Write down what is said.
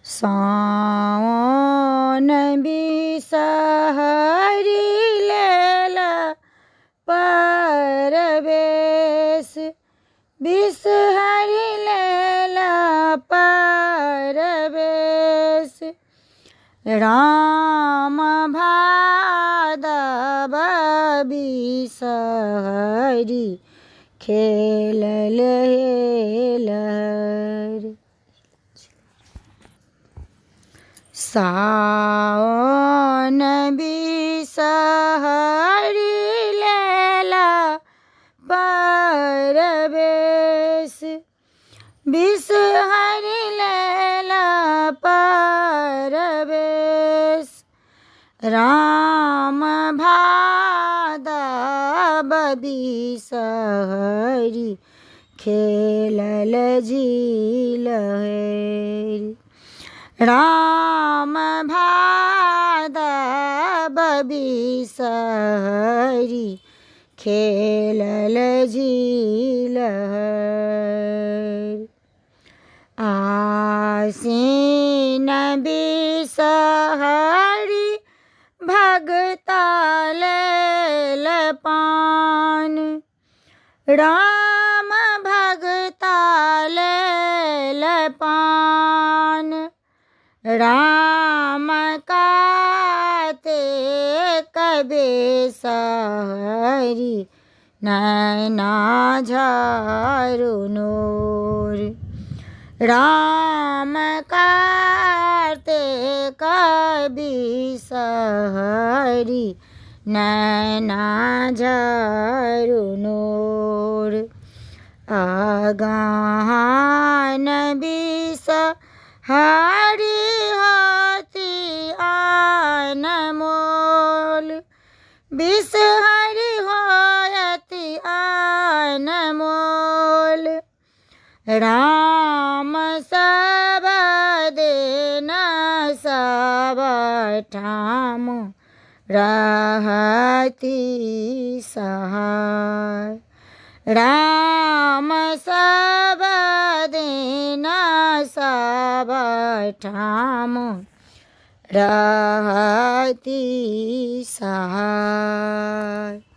सावन बिसहरी लेला परवेश, बिसहरी लेला परवेश। राम भादव बिसहरी खेलल हेलर। सावन बिसहरी लेला परवेश, बिसहरी लेला परवेश। राम भादव बिसहरी खेलल झिलहेर। राम भादव बिसहरी खेलल झिलहेर। आसीन बिसहरी भगता लेल पान, राम भगता लेल पान। राम कातेक बिसहरी नैना झरु नूर। राम कातेक बिसहरी नैना झरु नूर। अगहन बिसहरी होती अनमोल, बिसहरी होयति अनमोल। राम सब दिन सब ठाम रहती सहाय। राम सब दिन सब ठाम रहती सहाय।